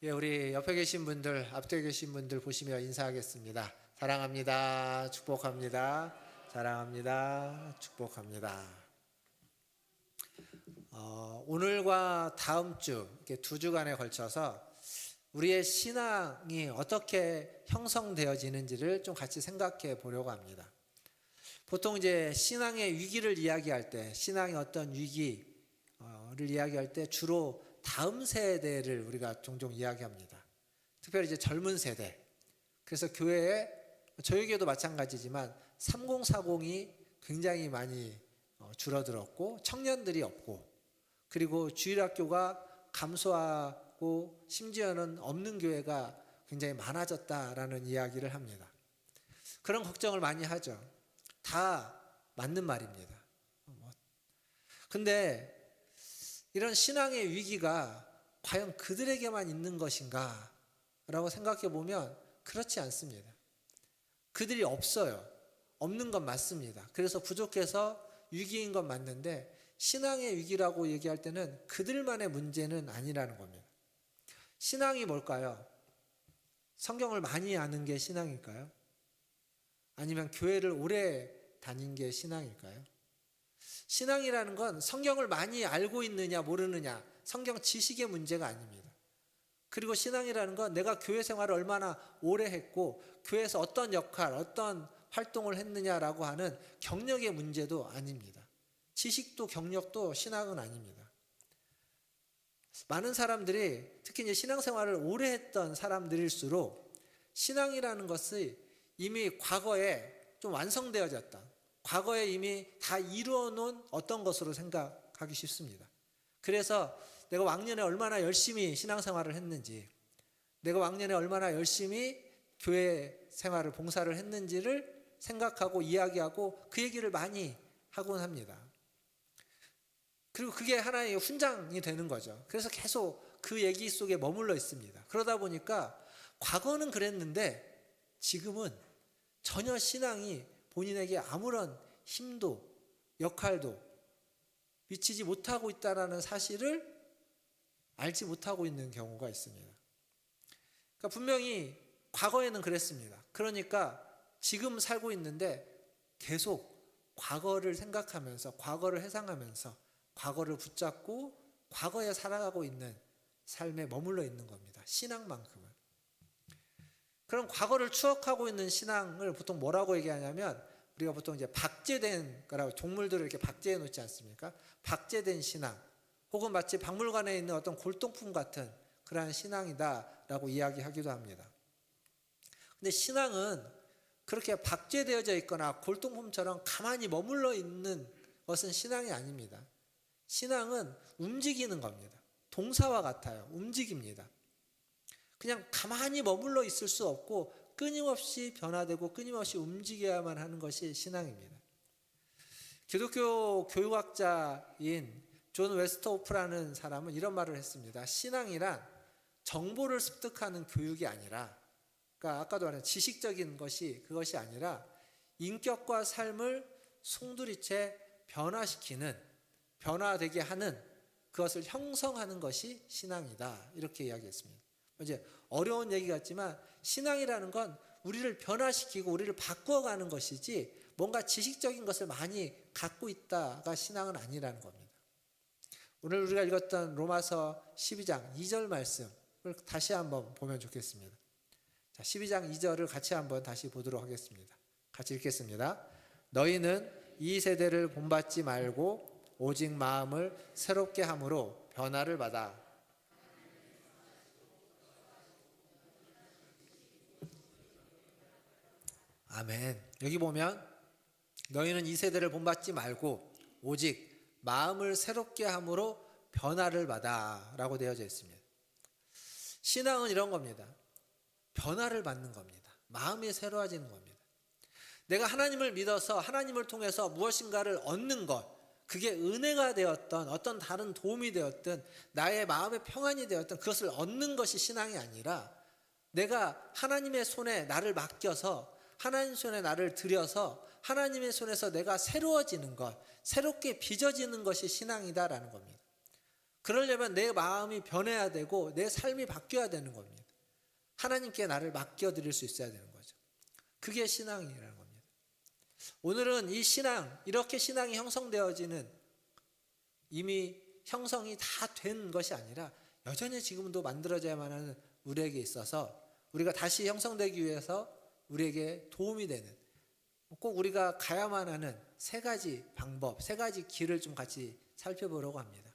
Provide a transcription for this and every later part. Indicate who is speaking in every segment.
Speaker 1: 예, 우리 옆에 계신 분들, 앞에 계신 분들 보시며 인사하겠습니다. 사랑합니다. 축복합니다. 사랑합니다. 축복합니다. 오늘과 다음 주, 이렇게 두 주간에 걸쳐서 우리의 신앙이 어떻게 형성되어지는지를 좀 같이 생각해 보려고 합니다. 보통 이제 신앙의 위기를 이야기할 때, 신앙의 어떤 위기를 이야기할 때 주로 다음 세대를 우리가 종종 이야기합니다. 특별히 이제 젊은 세대. 그래서 교회에, 저에게도 마찬가지지만 3040이 굉장히 많이 줄어들었고 청년들이 없고, 그리고 주일학교가 감소하고 심지어는 없는 교회가 굉장히 많아졌다라는 이야기를 합니다. 그런 걱정을 많이 하죠. 다 맞는 말입니다. 근데 이런 신앙의 위기가 과연 그들에게만 있는 것인가 라고 생각해 보면 그렇지 않습니다. 그들이 없어요. 없는 건 맞습니다. 그래서 부족해서 위기인 건 맞는데, 신앙의 위기라고 얘기할 때는 그들만의 문제는 아니라는 겁니다. 신앙이 뭘까요? 성경을 많이 아는 게 신앙일까요? 아니면 교회를 오래 다닌 게 신앙일까요? 신앙이라는 건 성경을 많이 알고 있느냐 모르느냐, 성경 지식의 문제가 아닙니다. 그리고 신앙이라는 건 내가 교회 생활을 얼마나 오래 했고 교회에서 어떤 역할, 어떤 활동을 했느냐라고 하는 경력의 문제도 아닙니다. 지식도 경력도 신앙은 아닙니다. 많은 사람들이 특히 이제 신앙생활을 오래 했던 사람들일수록 신앙이라는 것이 이미 과거에 좀 완성되어졌다, 과거에 이미 다 이루어 놓은 어떤 것으로 생각하기 쉽습니다. 그래서 내가 왕년에 얼마나 열심히 신앙생활을 했는지, 내가 왕년에 얼마나 열심히 교회 생활을 봉사를 했는지를 생각하고 이야기하고 그 얘기를 많이 하곤 합니다. 그리고 그게 하나의 훈장이 되는 거죠. 그래서 계속 그 얘기 속에 머물러 있습니다. 그러다 보니까 과거는 그랬는데 지금은 전혀 신앙이 본인에게 아무런 힘도 역할도 미치지 못하고 있다는 사실을 알지 못하고 있는 경우가 있습니다. 그러니까 분명히 과거에는 그랬습니다. 그러니까 지금 살고 있는데 계속 과거를 생각하면서, 과거를 회상하면서 과거를 붙잡고 과거에 살아가고 있는 삶에 머물러 있는 겁니다. 신앙만큼은. 그럼 과거를 추억하고 있는 신앙을 보통 뭐라고 얘기하냐면, 우리가 보통 이제 박제된 거라고, 동물들을 이렇게 박제해 놓지 않습니까? 박제된 신앙, 혹은 마치 박물관에 있는 어떤 골동품 같은 그러한 신앙이다라고 이야기하기도 합니다. 근데 신앙은 그렇게 박제되어져 있거나 골동품처럼 가만히 머물러 있는 것은 신앙이 아닙니다. 신앙은 움직이는 겁니다. 동사와 같아요. 움직입니다. 그냥 가만히 머물러 있을 수 없고 끊임없이 변화되고 끊임없이 움직여야만 하는 것이 신앙입니다. 기독교 교육학자인 존 웨스트호프라는 사람은 이런 말을 했습니다. 신앙이란 정보를 습득하는 교육이 아니라, 그러니까 아까도 말한 지식적인 것이 그것이 아니라 인격과 삶을 송두리째 변화시키는, 변화되게 하는, 그것을 형성하는 것이 신앙이다, 이렇게 이야기했습니다. 이제 어려운 얘기 같지만 신앙이라는 건 우리를 변화시키고 우리를 바꿔가는 것이지 뭔가 지식적인 것을 많이 갖고 있다가 신앙은 아니라는 겁니다. 오늘 우리가 읽었던 로마서 12장 2절 말씀을 다시 한번 보면 좋겠습니다. 자, 12장 2절을 같이 한번 다시 보도록 하겠습니다. 같이 읽겠습니다. 너희는 이 세대를 본받지 말고 오직 마음을 새롭게 함으로 변화를 받아. 아멘. 여기 보면 너희는 이 세대를 본받지 말고 오직 마음을 새롭게 함으로 변화를 받아 라고 되어져 있습니다. 신앙은 이런 겁니다. 변화를 받는 겁니다. 마음이 새로워지는 겁니다. 내가 하나님을 믿어서 하나님을 통해서 무엇인가를 얻는 것, 그게 은혜가 되었던 어떤 다른 도움이 되었든 나의 마음의 평안이 되었든 그것을 얻는 것이 신앙이 아니라, 내가 하나님의 손에 나를 맡겨서 하나님 손에 나를 들여서 하나님의 손에서 내가 새로워지는 것, 새롭게 빚어지는 것이 신앙이다라는 겁니다. 그러려면 내 마음이 변해야 되고 내 삶이 바뀌어야 되는 겁니다. 하나님께 나를 맡겨드릴 수 있어야 되는 거죠. 그게 신앙이라는 겁니다. 오늘은 이 신앙, 이렇게 신앙이 형성되어지는, 이미 형성이 다 된 것이 아니라 여전히 지금도 만들어져야만 하는 우리에게 있어서, 우리가 다시 형성되기 위해서 우리에게 도움이 되는, 꼭 우리가 가야만 하는 세 가지 방법, 세 가지 길을 좀 같이 살펴보려고 합니다.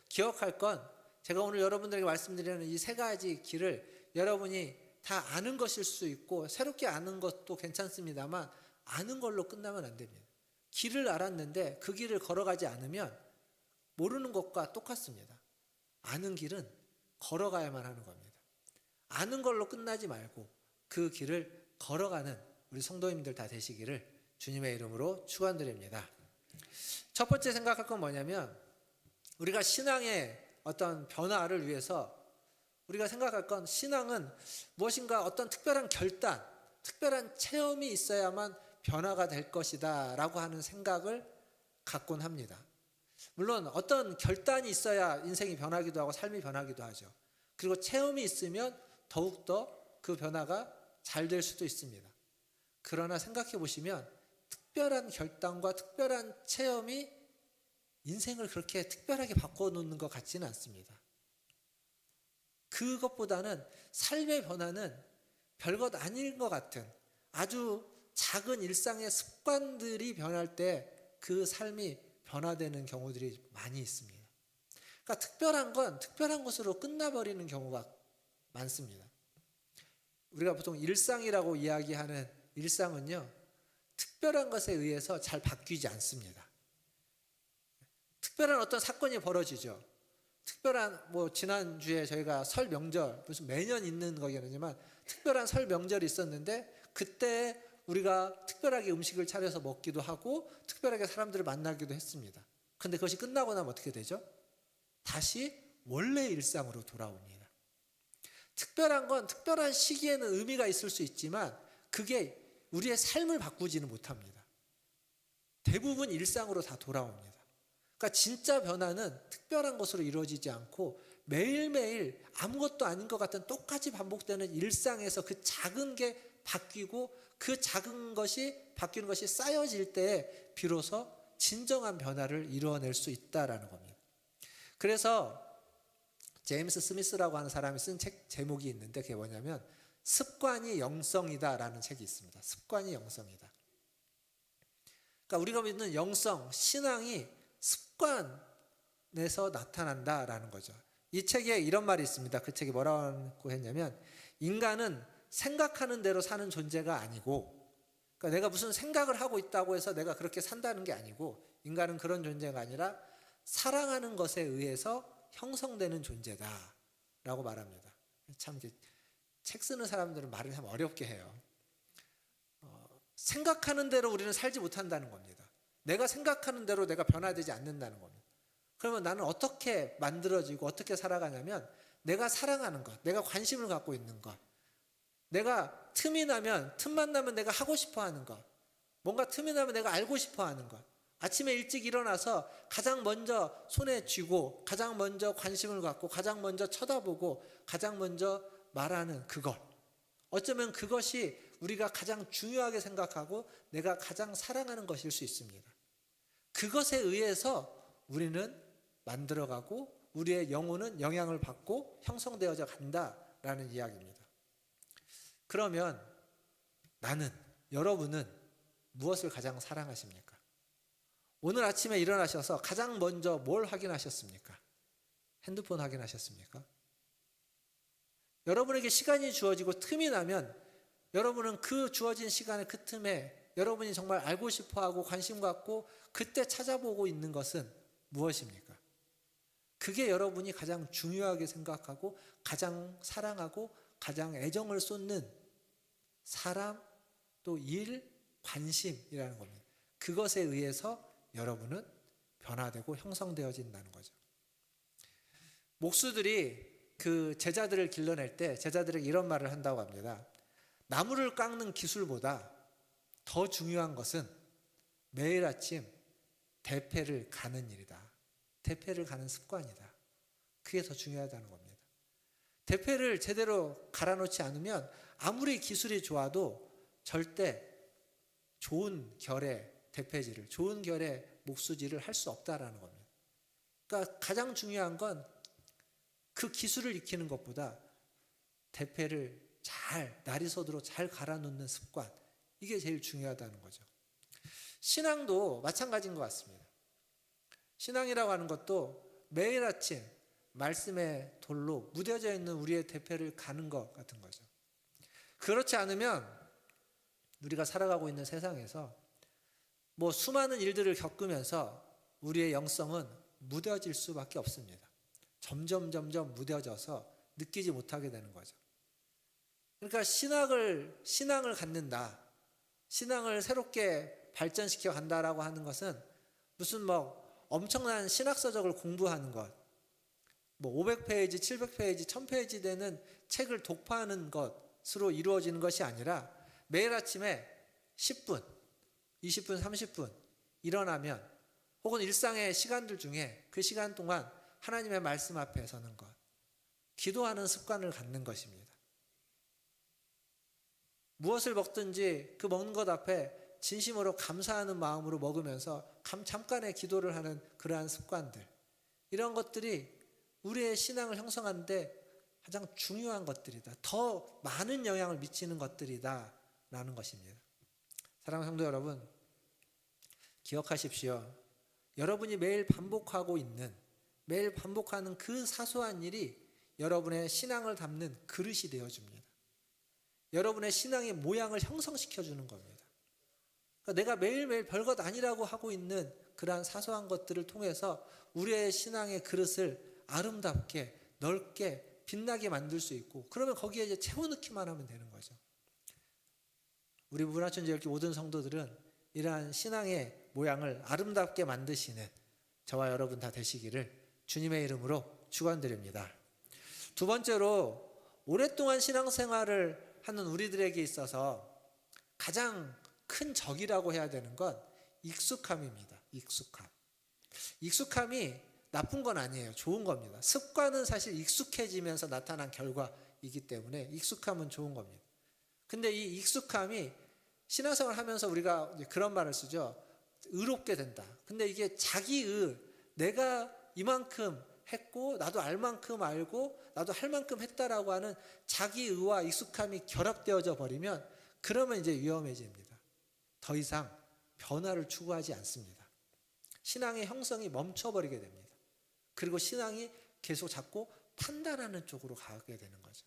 Speaker 1: 기억할 건, 제가 오늘 여러분들에게 말씀드리는 이 세 가지 길을 여러분이 다 아는 것일 수 있고 새롭게 아는 것도 괜찮습니다만 아는 걸로 끝나면 안 됩니다. 길을 알았는데 그 길을 걸어가지 않으면 모르는 것과 똑같습니다. 아는 길은 걸어가야만 하는 겁니다. 아는 걸로 끝나지 말고 그 길을 걸어가는 우리 성도님들 다 되시기를 주님의 이름으로 축원드립니다. 첫 번째 생각할 건 뭐냐면, 우리가 신앙의 어떤 변화를 위해서 우리가 생각할 건, 신앙은 무엇인가 어떤 특별한 결단, 특별한 체험이 있어야만 변화가 될 것이다 라고 하는 생각을 갖곤 합니다. 물론 어떤 결단이 있어야 인생이 변하기도 하고 삶이 변하기도 하죠. 그리고 체험이 있으면 더욱더 그 변화가 잘 될 수도 있습니다. 그러나 생각해 보시면 특별한 결단과 특별한 체험이 인생을 그렇게 특별하게 바꿔놓는 것 같지는 않습니다. 그것보다는 삶의 변화는 별것 아닌 것 같은 아주 작은 일상의 습관들이 변할 때 그 삶이 변화되는 경우들이 많이 있습니다. 그러니까 특별한 건 특별한 것으로 끝나버리는 경우가 많습니다. 우리가 보통 일상이라고 이야기하는 일상은요, 특별한 것에 의해서 잘 바뀌지 않습니다. 특별한 어떤 사건이 벌어지죠. 특별한, 지난주에 저희가 설 명절, 무슨 매년 있는 거긴 하지만 특별한 설 명절이 있었는데 그때 우리가 특별하게 음식을 차려서 먹기도 하고 특별하게 사람들을 만나기도 했습니다. 근데 그것이 끝나고 나면 어떻게 되죠? 다시 원래 일상으로 돌아옵니다. 특별한 건 특별한 시기에는 의미가 있을 수 있지만 그게 우리의 삶을 바꾸지는 못합니다. 대부분 일상으로 다 돌아옵니다. 그러니까 진짜 변화는 특별한 것으로 이루어지지 않고 매일매일 아무것도 아닌 것 같은 똑같이 반복되는 일상에서 그 작은 게 바뀌고 그 작은 것이 바뀌는 것이 쌓여질 때 비로소 진정한 변화를 이루어낼 수 있다라는 겁니다. 그래서 제임스 스미스라고 하는 사람이 쓴 책 제목이 있는데 그게 뭐냐면 습관이 영성이다라는 책이 있습니다. 습관이 영성이다. 그러니까 우리가 믿는 영성, 신앙이 습관에서 나타난다라는 거죠. 이 책에 이런 말이 있습니다. 그 책이 뭐라고 했냐면, 인간은 생각하는 대로 사는 존재가 아니고, 그러니까 내가 무슨 생각을 하고 있다고 해서 내가 그렇게 산다는 게 아니고, 인간은 그런 존재가 아니라 사랑하는 것에 의해서 형성되는 존재다라고 말합니다. 참 책 쓰는 사람들은 말을 참 어렵게 해요. 생각하는 대로 우리는 살지 못한다는 겁니다. 내가 생각하는 대로 내가 변화되지 않는다는 겁니다. 그러면 나는 어떻게 만들어지고 어떻게 살아가냐면, 내가 사랑하는 것, 내가 관심을 갖고 있는 것, 내가 틈만 나면 내가 하고 싶어 하는 것, 뭔가 틈이 나면 내가 알고 싶어 하는 것, 아침에 일찍 일어나서 가장 먼저 손에 쥐고 가장 먼저 관심을 갖고 가장 먼저 쳐다보고 가장 먼저 말하는 그것, 어쩌면 그것이 우리가 가장 중요하게 생각하고 내가 가장 사랑하는 것일 수 있습니다. 그것에 의해서 우리는 만들어가고 우리의 영혼은 영향을 받고 형성되어져 간다라는 이야기입니다. 그러면 여러분은 무엇을 가장 사랑하십니까? 오늘 아침에 일어나셔서 가장 먼저 뭘 확인하셨습니까? 핸드폰 확인하셨습니까? 여러분에게 시간이 주어지고 틈이 나면 여러분은 그 주어진 시간의 그 틈에 여러분이 정말 알고 싶어하고 관심 갖고 그때 찾아보고 있는 것은 무엇입니까? 그게 여러분이 가장 중요하게 생각하고 가장 사랑하고 가장 애정을 쏟는 사람, 또 일, 관심이라는 겁니다. 그것에 의해서 여러분은 변화되고 형성되어진다는 거죠. 목수들이 그 제자들을 길러낼 때 제자들에게 이런 말을 한다고 합니다. 나무를 깎는 기술보다 더 중요한 것은 매일 아침 대패를 가는 일이다. 대패를 가는 습관이다. 그게 더 중요하다는 겁니다. 대패를 제대로 갈아놓지 않으면 아무리 기술이 좋아도 절대 좋은 결의 대패질을, 좋은 결의 목수질을 할 수 없다라는 겁니다. 그러니까 가장 중요한 건 그 기술을 익히는 것보다 대패를 잘, 나리소드로 잘 갈아놓는 습관, 이게 제일 중요하다는 거죠. 신앙도 마찬가지인 것 같습니다. 신앙이라고 하는 것도 매일 아침 말씀의 돌로 무뎌져 있는 우리의 대패를 가는 것 같은 거죠. 그렇지 않으면 우리가 살아가고 있는 세상에서 수많은 일들을 겪으면서 우리의 영성은 무뎌질 수밖에 없습니다. 점점 무뎌져서 느끼지 못하게 되는 거죠. 그러니까 신앙을 갖는다, 신앙을 새롭게 발전시켜 간다라고 하는 것은 무슨 엄청난 신학서적을 공부하는 것, 500페이지, 700페이지, 1000페이지 되는 책을 독파하는 것으로 이루어지는 것이 아니라 매일 아침에 10분, 20분, 30분 일어나면, 혹은 일상의 시간들 중에 그 시간 동안 하나님의 말씀 앞에 서는 것, 기도하는 습관을 갖는 것입니다. 무엇을 먹든지 그 먹는 것 앞에 진심으로 감사하는 마음으로 먹으면서 잠깐의 기도를 하는 그러한 습관들, 이런 것들이 우리의 신앙을 형성하는데 가장 중요한 것들이다, 더 많은 영향을 미치는 것들이다 라는 것입니다. 사랑하는 성도 여러분, 기억하십시오. 여러분이 매일 반복하는 그 사소한 일이 여러분의 신앙을 담는 그릇이 되어줍니다. 여러분의 신앙의 모양을 형성시켜주는 겁니다. 그러니까 내가 매일매일 별것 아니라고 하고 있는 그러한 사소한 것들을 통해서 우리의 신앙의 그릇을 아름답게, 넓게, 빛나게 만들 수 있고, 그러면 거기에 이제 채워넣기만 하면 되는 거죠. 우리 문화천지역교 모든 성도들은 이러한 신앙의 모양을 아름답게 만드시는 저와 여러분 다 되시기를 주님의 이름으로 축원드립니다. 두 번째로, 오랫동안 신앙생활을 하는 우리들에게 있어서 가장 큰 적이라고 해야 되는 건 익숙함입니다. 익숙함이 나쁜 건 아니에요. 좋은 겁니다. 습관은 사실 익숙해지면서 나타난 결과이기 때문에 익숙함은 좋은 겁니다. 근데 이 익숙함이 신앙생활을 하면서 우리가 그런 말을 쓰죠. 의롭게 된다. 근데 이게 자기의, 내가 이만큼 했고 나도 알 만큼 알고 나도 할 만큼 했다라고 하는 자기의와 익숙함이 결합되어져 버리면, 그러면 이제 위험해집니다. 더 이상 변화를 추구하지 않습니다. 신앙의 형성이 멈춰버리게 됩니다. 그리고 신앙이 계속 자꾸 판단하는 쪽으로 가게 되는 거죠.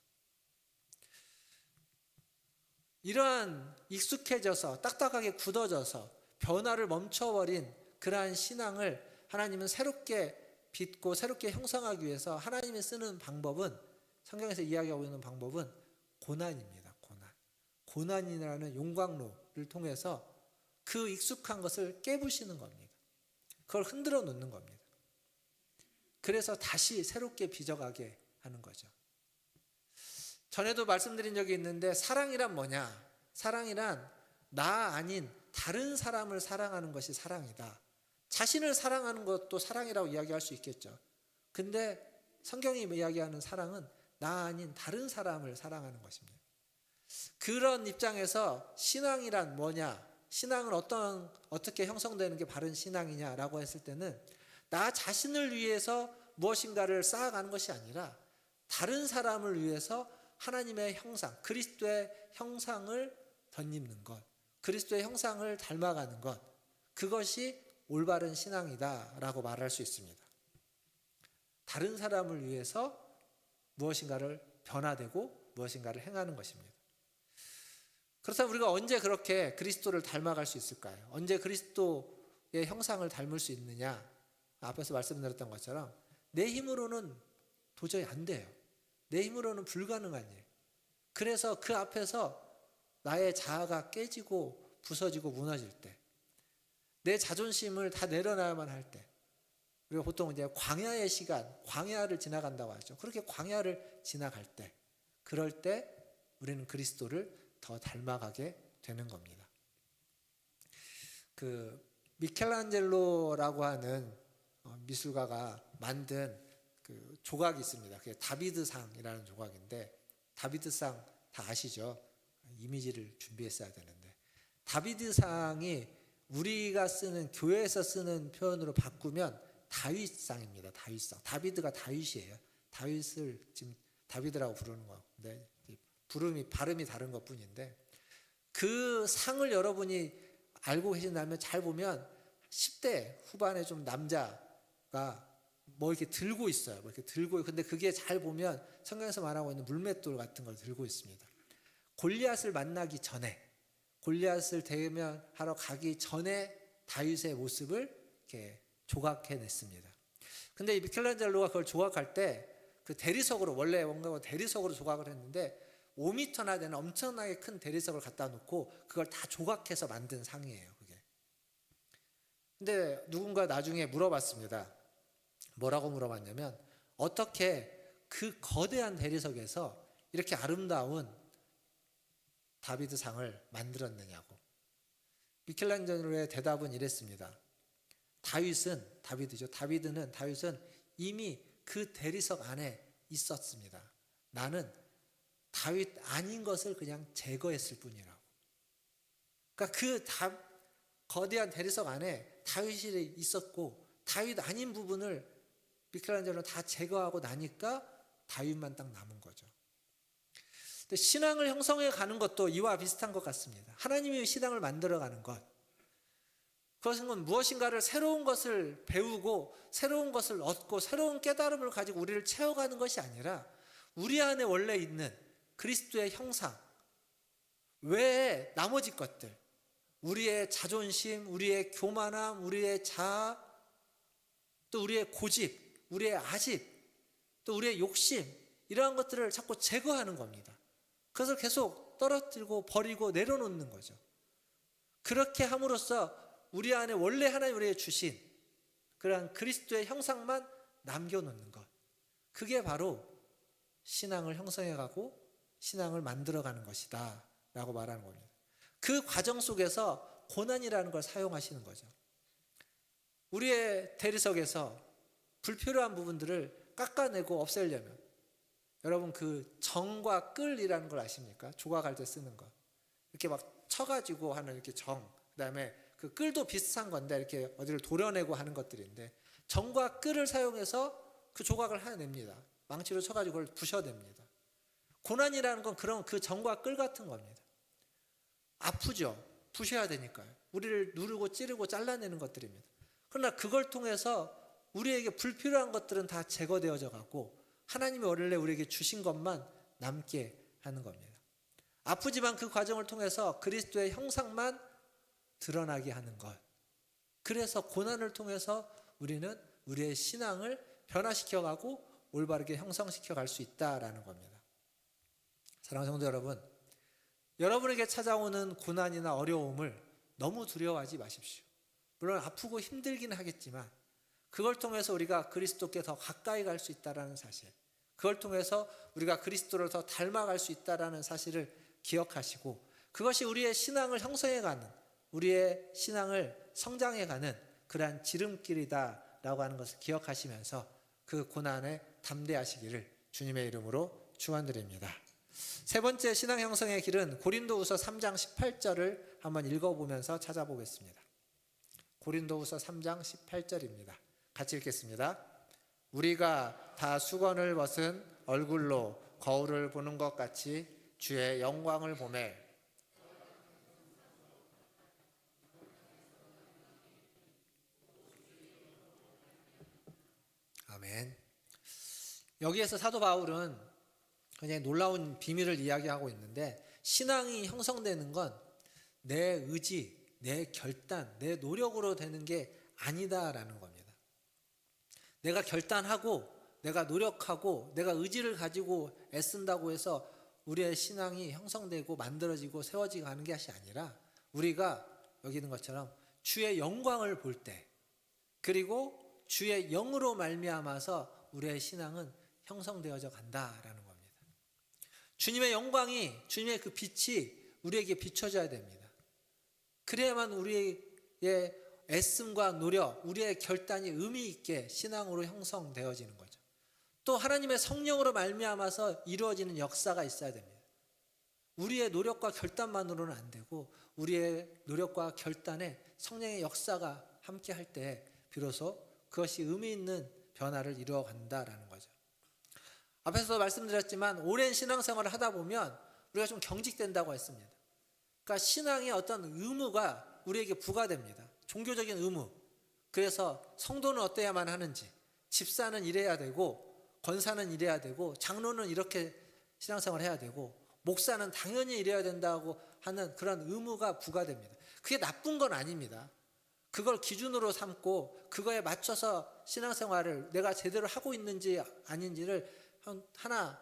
Speaker 1: 이러한 익숙해져서 딱딱하게 굳어져서 변화를 멈춰버린 그러한 신앙을 하나님은 새롭게 빚고 새롭게 형성하기 위해서 하나님이 쓰는 방법은, 성경에서 이야기하고 있는 방법은 고난입니다. 고난이라는 용광로를 통해서 그 익숙한 것을 깨부시는 겁니다. 그걸 흔들어 놓는 겁니다. 그래서 다시 새롭게 빚어가게 하는 거죠. 전에도 말씀드린 적이 있는데, 사랑이란 뭐냐? 사랑이란 나 아닌 다른 사람을 사랑하는 것이 사랑이다. 자신을 사랑하는 것도 사랑이라고 이야기할 수 있겠죠. 근데 성경이 이야기하는 사랑은 나 아닌 다른 사람을 사랑하는 것입니다. 그런 입장에서 신앙이란 뭐냐? 신앙은 어떻게 형성되는 게 바른 신앙이냐라고 했을 때는, 나 자신을 위해서 무엇인가를 쌓아가는 것이 아니라 다른 사람을 위해서 하나님의 형상, 그리스도의 형상을 덧입는 것, 그리스도의 형상을 닮아가는 것, 그것이 올바른 신앙이다라고 말할 수 있습니다. 다른 사람을 위해서 무엇인가를 변화되고 무엇인가를 행하는 것입니다. 그렇다면 우리가 언제 그렇게 그리스도를 닮아갈 수 있을까요? 언제 그리스도의 형상을 닮을 수 있느냐? 앞에서 말씀드렸던 것처럼 내 힘으로는 도저히 안 돼요. 내 힘으로는 불가능한 일. 그래서 그 앞에서 나의 자아가 깨지고 부서지고 무너질 때, 내 자존심을 다 내려놔야만 할 때, 우리가 보통 이제 광야의 시간, 광야를 지나간다고 하죠. 그렇게 광야를 지나갈 때, 그럴 때 우리는 그리스도를 더 닮아가게 되는 겁니다. 그 미켈란젤로라고 하는 미술가가 만든 그 조각이 있습니다. 그게 다비드상이라는 조각인데, 다비드상 다 아시죠? 이미지를 준비했어야 되는데, 다비드상이 우리가 쓰는 교회에서 쓰는 표현으로 바꾸면 다윗상입니다. 다윗상. 다비드가 다윗이에요. 다윗을 지금 다비드라고 부르는 거 같은데 발음이 다른 것뿐인데, 그 상을 여러분이 알고 계신다면 잘 보면 10대 후반에 좀 남자가 뭐 이렇게 들고 있어요. 뭐 이렇게 들고, 근데 그게 잘 보면 성경에서 말하고 있는 물맷돌 같은 걸 들고 있습니다. 골리앗을 만나기 전에, 골리앗을 대면하러 가기 전에 다윗의 모습을 이렇게 조각해냈습니다. 근데 이 미켈란젤로가 그걸 조각할 때 그 대리석으로, 원래 뭔가 대리석으로 조각을 했는데 5m나 되는 엄청나게 큰 대리석을 갖다 놓고 그걸 다 조각해서 만든 상이에요, 그게. 근데 누군가 나중에 물어봤습니다. 뭐라고 물어봤냐면, 어떻게 그 거대한 대리석에서 이렇게 아름다운 다비드 상을 만들었느냐고. 미켈란젤로의 대답은 이랬습니다. 다윗은 이미 그 대리석 안에 있었습니다. 나는 다윗 아닌 것을 그냥 제거했을 뿐이라고. 그러니까 그 거대한 대리석 안에 다윗이 있었고, 다윗 아닌 부분을 미켈란젤로는 다 제거하고 나니까 다윗만 딱 남은 거죠. 근데 신앙을 형성해 가는 것도 이와 비슷한 것 같습니다. 하나님이 신앙을 만들어 가는 것, 그것은 무엇인가를, 새로운 것을 배우고 새로운 것을 얻고 새로운 깨달음을 가지고 우리를 채워가는 것이 아니라, 우리 안에 원래 있는 그리스도의 형상 외에 나머지 것들, 우리의 자존심, 우리의 교만함, 우리의 자아, 또 우리의 고집, 우리의 아집, 또 우리의 욕심, 이러한 것들을 자꾸 제거하는 겁니다. 그것을 계속 떨어뜨리고 버리고 내려놓는 거죠. 그렇게 함으로써 우리 안에 원래 하나님 우리에게 주신 그러한 그리스도의 형상만 남겨놓는 것, 그게 바로 신앙을 형성해가고 신앙을 만들어가는 것이다 라고 말하는 겁니다. 그 과정 속에서 고난이라는 걸 사용하시는 거죠. 우리의 대리석에서 불필요한 부분들을 깎아내고 없애려면, 여러분 그 정과 끌이라는 걸 아십니까? 조각할 때 쓰는 거, 이렇게 막 쳐가지고 하는 이렇게 정, 그 다음에 그 끌도 비슷한 건데 이렇게 어디를 도려내고 하는 것들인데, 정과 끌을 사용해서 그 조각을 해냅니다. 망치로 쳐가지고 그걸 부셔냅니다. 고난이라는 건 그런 그 정과 끌 같은 겁니다. 아프죠? 부셔야 되니까요. 우리를 누르고 찌르고 잘라내는 것들입니다. 그러나 그걸 통해서 우리에게 불필요한 것들은 다 제거되어져 가고 하나님이 원래 우리에게 주신 것만 남게 하는 겁니다. 아프지만 그 과정을 통해서 그리스도의 형상만 드러나게 하는 것. 그래서 고난을 통해서 우리는 우리의 신앙을 변화시켜가고 올바르게 형성시켜 갈 수 있다라는 겁니다. 사랑하는 성도 여러분, 여러분에게 찾아오는 고난이나 어려움을 너무 두려워하지 마십시오. 물론 아프고 힘들긴 하겠지만 그걸 통해서 우리가 그리스도께 더 가까이 갈 수 있다는 사실, 그걸 통해서 우리가 그리스도를 더 닮아갈 수 있다는 사실을 기억하시고, 그것이 우리의 신앙을 형성해가는, 우리의 신앙을 성장해가는 그러한 지름길이다라고 하는 것을 기억하시면서 그 고난에 담대하시기를 주님의 이름으로 축원드립니다. 세 번째 신앙 형성의 길은 고린도후서 3장 18절을 한번 읽어보면서 찾아보겠습니다. 고린도후서 3장 18절입니다. 같이 읽겠습니다. 우리가 다 수건을 벗은 얼굴로 거울을 보는 것 같이 주의 영광을 보매 아멘. 여기에서 사도 바울은 굉장히 놀라운 비밀을 이야기하고 있는데, 신앙이 형성되는 건 내 의지, 내 결단, 내 노력으로 되는 게 아니다라는 겁니다. 내가 결단하고 내가 노력하고 내가 의지를 가지고 애쓴다고 해서 우리의 신앙이 형성되고 만들어지고 세워지고 하는 것이 아니라, 우리가 여기 있는 것처럼 주의 영광을 볼 때, 그리고 주의 영으로 말미암아서 우리의 신앙은 형성되어져 간다라는 겁니다. 주님의 영광이, 주님의 그 빛이 우리에게 비춰져야 됩니다. 그래야만 우리의 애씀과 노력, 우리의 결단이 의미 있게 신앙으로 형성되어지는 거죠. 또 하나님의 성령으로 말미암아서 이루어지는 역사가 있어야 됩니다. 우리의 노력과 결단만으로는 안 되고 우리의 노력과 결단에 성령의 역사가 함께 할 때 비로소 그것이 의미 있는 변화를 이루어 간다라는 거죠. 앞에서도 말씀드렸지만 오랜 신앙생활을 하다 보면 우리가 좀 경직된다고 했습니다. 그러니까 신앙의 어떤 의무가 우리에게 부과됩니다. 종교적인 의무. 그래서 성도는 어때야만 하는지, 집사는 이래야 되고, 권사는 이래야 되고, 장로는 이렇게 신앙생활을 해야 되고, 목사는 당연히 이래야 된다고 하는 그런 의무가 부과됩니다. 그게 나쁜 건 아닙니다. 그걸 기준으로 삼고 그거에 맞춰서 신앙생활을 내가 제대로 하고 있는지 아닌지를 하나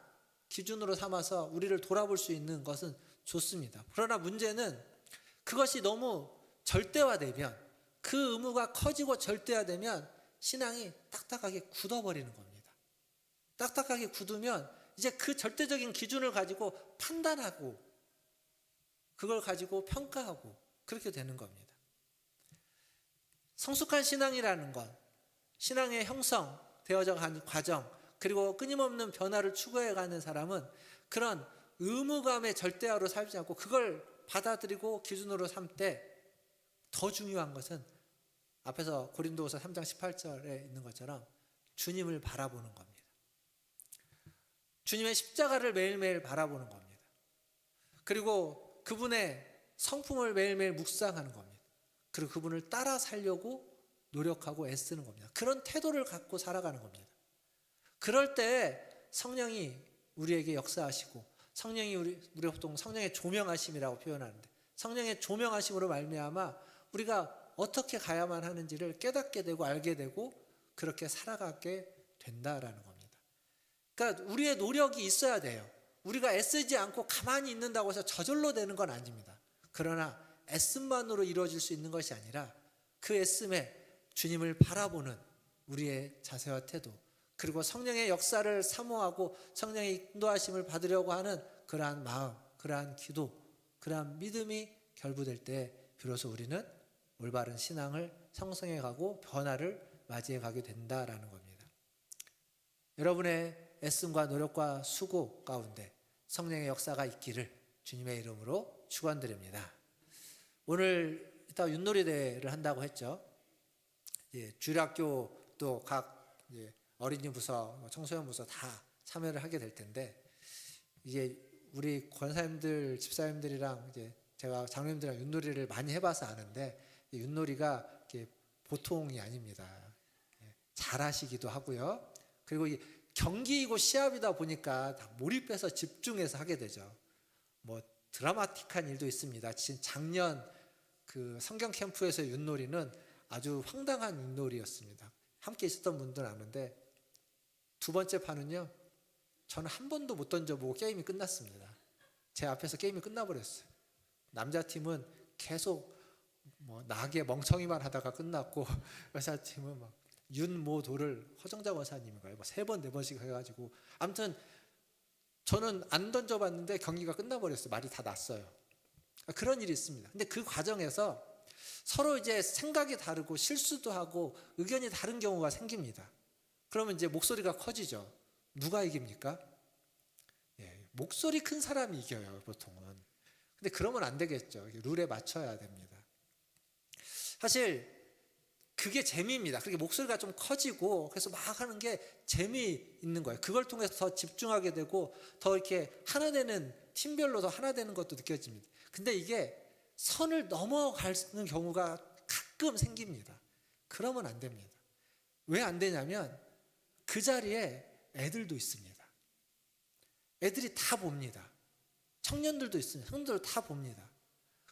Speaker 1: 기준으로 삼아서 우리를 돌아볼 수 있는 것은 좋습니다. 그러나 문제는 그것이 너무 절대화되면, 그 의무가 커지고 절대화되면 신앙이 딱딱하게 굳어버리는 겁니다. 딱딱하게 굳으면 이제 그 절대적인 기준을 가지고 판단하고 그걸 가지고 평가하고 그렇게 되는 겁니다. 성숙한 신앙이라는 건 신앙의 형성되어져 가는 과정, 그리고 끊임없는 변화를 추구해가는 사람은 그런 의무감의 절대화로 살지 않고 그걸 받아들이고 기준으로 삼 때 더 중요한 것은 앞에서 고린도후서 3장 18절에 있는 것처럼 주님을 바라보는 겁니다. 주님의 십자가를 매일매일 바라보는 겁니다. 그리고 그분의 성품을 매일매일 묵상하는 겁니다. 그리고 그분을 따라 살려고 노력하고 애쓰는 겁니다. 그런 태도를 갖고 살아가는 겁니다. 그럴 때 성령이 우리에게 역사하시고, 성령이 우리 보통 성령의 조명하심이라고 표현하는데, 성령의 조명하심으로 말미암아 우리가 어떻게 가야만 하는지를 깨닫게 되고 알게 되고 그렇게 살아가게 된다라는 겁니다. 그러니까 우리의 노력이 있어야 돼요. 우리가 애쓰지 않고 가만히 있는다고 해서 저절로 되는 건 아닙니다. 그러나 애씀만으로 이루어질 수 있는 것이 아니라 그 애씀에 주님을 바라보는 우리의 자세와 태도, 그리고 성령의 역사를 사모하고 성령의 인도하심을 받으려고 하는 그러한 마음, 그러한 기도, 그러한 믿음이 결부될 때 비로소 우리는 올바른 신앙을 형성해 가고 변화를 맞이해 가게 된다라는 겁니다. 여러분의 애씀과 노력과 수고 가운데 성령의 역사가 있기를 주님의 이름으로 축원드립니다. 오늘 이따 윷놀이 대회를 한다고 했죠. 주일학교도 각 어린이 부서, 청소년 부서 다 참여를 하게 될 텐데, 이게 우리 권사님들, 집사님들이랑 이제 제가 장로님들이랑 윷놀이를 많이 해봐서 아는데 윷놀이가 보통이 아닙니다. 잘하시기도 하고요. 그리고 이 경기이고 시합이다 보니까 다 몰입해서 집중해서 하게 되죠. 뭐 드라마틱한 일도 있습니다. 작년 그 성경 캠프에서 윷놀이는 아주 황당한 윷놀이였습니다. 함께 있었던 분들은 아는데 두 번째 판은요, 저는 한 번도 못 던져보고 게임이 끝났습니다. 제 앞에서 게임이 끝나버렸어요. 남자팀은 계속 나게 멍청이만 하다가 끝났고 여자팀은 막 윤모도를 허정자 원사님인가요? 3번 4번씩 해가지고, 아무튼 저는 안 던져봤는데 경기가 끝나버렸어요. 말이 다 났어요. 그런 일이 있습니다. 근데 그 과정에서 서로 이제 생각이 다르고 실수도 하고 의견이 다른 경우가 생깁니다. 그러면 이제 목소리가 커지죠. 누가 이깁니까? 목소리 큰 사람이 이겨요, 보통은. 근데 그러면 안 되겠죠. 룰에 맞춰야 됩니다. 사실 그게 재미입니다. 그렇게 목소리가 좀 커지고 그래서 막 하는 게 재미있는 거예요. 그걸 통해서 더 집중하게 되고 더 이렇게 하나 되는, 팀별로 더 하나 되는 것도 느껴집니다. 근데 이게 선을 넘어가는 경우가 가끔 생깁니다. 그러면 안 됩니다. 왜 안 되냐면 그 자리에 애들도 있습니다. 애들이 다 봅니다. 청년들도 있습니다. 형들도 다 봅니다.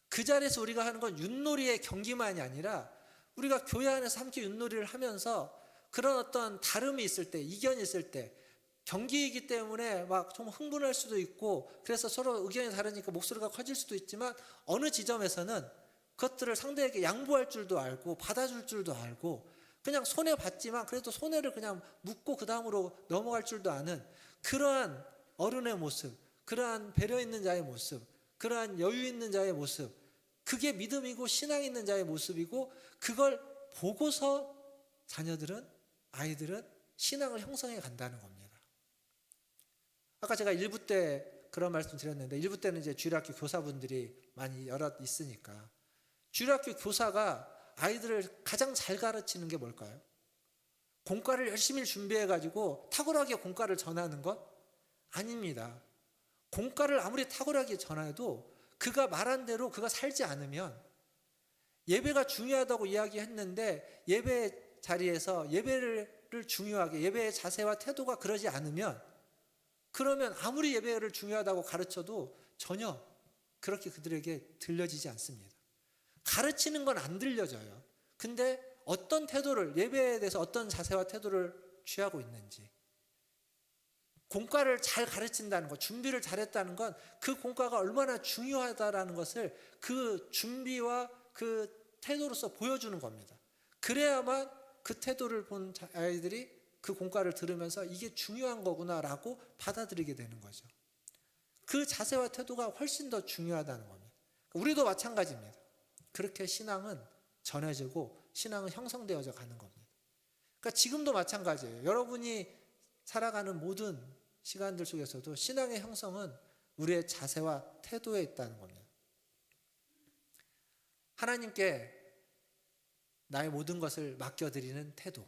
Speaker 1: 그 자리에서 우리가 하는 건 윷놀이의 경기만이 아니라 우리가 교회 안에서 함께 윷놀이를 하면서 그런 어떤 다름이 있을 때, 이견이 있을 때, 경기이기 때문에 막 좀 흥분할 수도 있고 그래서 서로 의견이 다르니까 목소리가 커질 수도 있지만 어느 지점에서는 그것들을 상대에게 양보할 줄도 알고 받아줄 줄도 알고 그냥 손해봤지만 그래도 손해를 그냥 묻고 그 다음으로 넘어갈 줄도 아는 그러한 어른의 모습, 그러한 배려 있는 자의 모습, 그러한 여유 있는 자의 모습, 그게 믿음이고 신앙 있는 자의 모습이고, 그걸 보고서 자녀들은, 아이들은 신앙을 형성해 간다는 겁니다. 아까 제가 1부 때 그런 말씀 드렸는데 1부 때는 이제 주일학교 교사분들이 많이 여럿 있으니까 주일학교 교사가 아이들을 가장 잘 가르치는 게 뭘까요? 공과를 열심히 준비해가지고 탁월하게 공과를 전하는 것? 아닙니다. 공과를 아무리 탁월하게 전해도 그가 말한 대로 그가 살지 않으면 예배가 중요하다고 이야기했는데 예배 자리에서 예배를 중요하게 예배의 자세와 태도가 그러지 않으면 그러면 아무리 예배를 중요하다고 가르쳐도 전혀 그렇게 그들에게 들려지지 않습니다. 가르치는 건 안 들려져요. 근데 어떤 태도를 예배에 대해서 어떤 자세와 태도를 취하고 있는지 공과를 잘 가르친다는 것, 준비를 잘했다는 건 그 공과가 얼마나 중요하다라는 것을 그 준비와 그 태도로서 보여주는 겁니다. 그래야만 그 태도를 본 아이들이 그 공과를 들으면서 이게 중요한 거구나라고 받아들이게 되는 거죠. 그 자세와 태도가 훨씬 더 중요하다는 겁니다. 우리도 마찬가지입니다. 그렇게 신앙은 전해지고 신앙은 형성되어져 가는 겁니다. 그러니까 지금도 마찬가지예요. 여러분이 살아가는 모든 시간들 속에서도 신앙의 형성은 우리의 자세와 태도에 있다는 겁니다. 하나님께 나의 모든 것을 맡겨드리는 태도,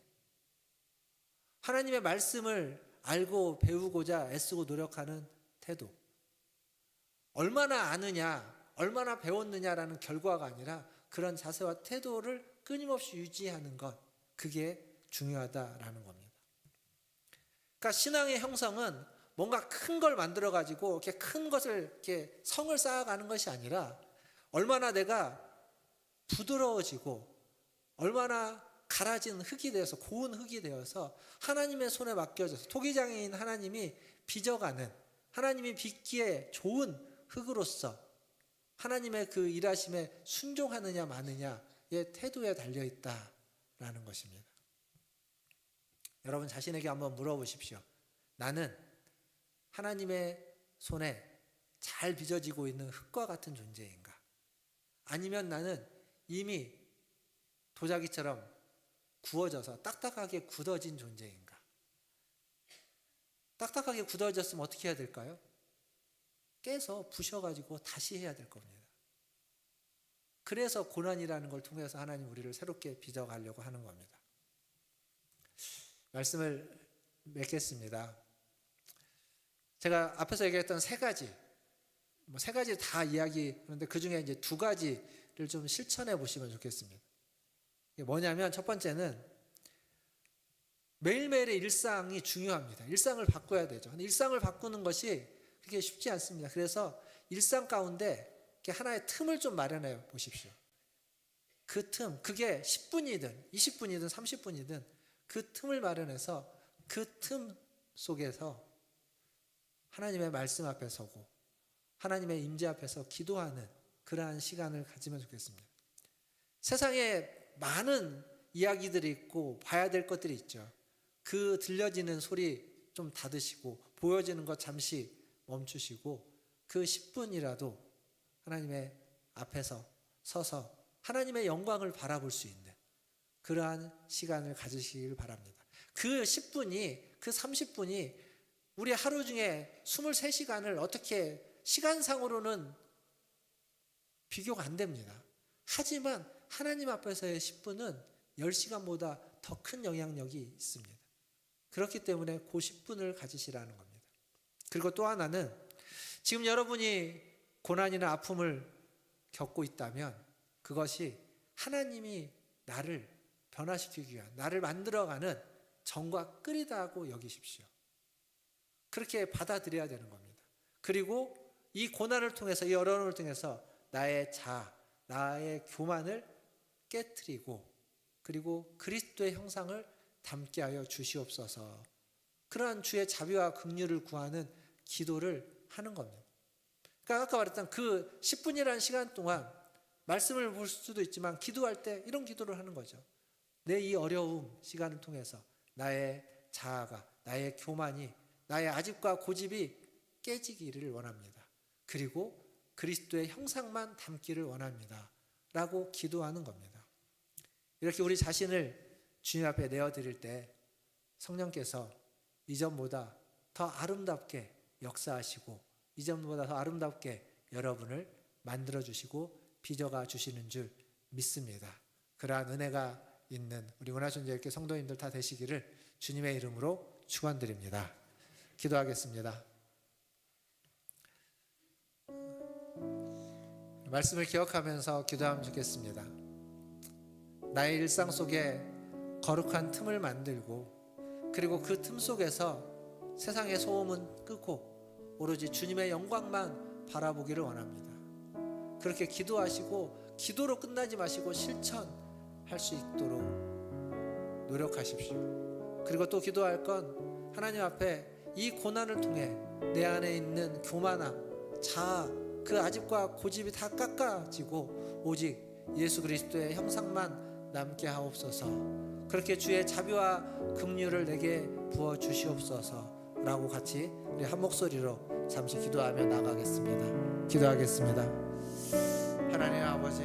Speaker 1: 하나님의 말씀을 알고 배우고자 애쓰고 노력하는 태도, 얼마나 아느냐, 얼마나 배웠느냐라는 결과가 아니라 그런 자세와 태도를 끊임없이 유지하는 것, 그게 중요하다라는 겁니다. 그러니까 신앙의 형성은 뭔가 큰 걸 만들어 가지고 이렇게 큰 것을 이렇게 성을 쌓아가는 것이 아니라 얼마나 내가 부드러워지고 얼마나 갈아진 흙이 되어서 고운 흙이 되어서 하나님의 손에 맡겨져서 토기장애인 하나님이 빚어가는 하나님이 빚기에 좋은 흙으로서 하나님의 그 일하심에 순종하느냐 마느냐의 태도에 달려있다라는 것입니다. 여러분 자신에게 한번 물어보십시오. 나는 하나님의 손에 잘 빚어지고 있는 흙과 같은 존재인가? 아니면 나는 이미 도자기처럼 구워져서 딱딱하게 굳어진 존재인가? 딱딱하게 굳어졌으면 어떻게 해야 될까요? 깨서 부셔가지고 다시 해야 될 겁니다. 그래서 고난이라는 걸 통해서 하나님 우리를 새롭게 빚어가려고 하는 겁니다. 말씀을 맺겠습니다. 제가 앞에서 얘기했던 세 가지 다 이야기하는데 그 중에 이제 두 가지를 좀 실천해 보시면 좋겠습니다. 이게 뭐냐면 첫 번째는 매일매일의 일상이 중요합니다. 일상을 바꿔야 되죠. 근데 일상을 바꾸는 것이 그렇게 쉽지 않습니다. 그래서 일상 가운데 이렇게 하나의 틈을 좀 마련해 보십시오. 그 틈, 그게 10분이든 20분이든 30분이든 그 틈을 마련해서 그 틈 속에서 하나님의 말씀 앞에 서고 하나님의 임재 앞에서 기도하는 그러한 시간을 가지면 좋겠습니다. 세상에 많은 이야기들이 있고 봐야 될 것들이 있죠. 그 들려지는 소리 좀 닫으시고 보여지는 것 잠시 멈추시고 그 10분이라도 하나님의 앞에서 서서 하나님의 영광을 바라볼 수 있는 그러한 시간을 가지시길 바랍니다. 그 10분이 그 30분이 우리 하루 중에 23시간을 어떻게 시간상으로는 비교가 안 됩니다. 하지만 하나님 앞에서의 10분은 10시간보다 더 큰 영향력이 있습니다. 그렇기 때문에 그 10분을 가지시라는 겁니다. 그리고 또 하나는 지금 여러분이 고난이나 아픔을 겪고 있다면 그것이 하나님이 나를 변화시키기 위한 나를 만들어가는 정과 끓이다고 여기십시오. 그렇게 받아들여야 되는 겁니다. 그리고 이 고난을 통해서 이 어려움을 통해서 나의 나의 교만을 깨트리고 그리고 그리스도의 형상을 담게 하여 주시옵소서. 그러한 주의 자비와 긍휼을 구하는 기도를 하는 겁니다. 그러니까 아까 말했던 그 10분이라는 시간 동안 말씀을 볼 수도 있지만 기도할 때 이런 기도를 하는 거죠. 내 이 어려움 시간을 통해서 나의 자아가 나의 교만이 나의 아집과 고집이 깨지기를 원합니다. 그리고 그리스도의 형상만 담기를 원합니다. 라고 기도하는 겁니다. 이렇게 우리 자신을 주님 앞에 내어드릴 때 성령께서 이전보다 더 아름답게 역사하시고 이전보다 더 아름답게 여러분을 만들어 주시고 빚어가 주시는 줄 믿습니다. 그러한 은혜가 있는 우리 은하순례교회 성도님들 다 되시기를 주님의 이름으로 축원드립니다. 기도하겠습니다. 말씀을 기억하면서 기도하면 좋겠습니다. 나의 일상 속에 거룩한 틈을 만들고 그리고 그 틈 속에서 세상의 소음은 끄고 오로지 주님의 영광만 바라보기를 원합니다. 그렇게 기도하시고 기도로 끝나지 마시고 실천할 수 있도록 노력하십시오. 그리고 또 기도할 건 하나님 앞에 이 고난을 통해 내 안에 있는 교만함, 자아, 그 아집과 고집이 다 깎아지고 오직 예수 그리스도의 형상만 남게 하옵소서. 그렇게 주의 자비와 긍휼을 내게 부어 주시옵소서라고 같이 우리 한 목소리로 잠시 기도하며 나가겠습니다. 기도하겠습니다. 하나님 아버지,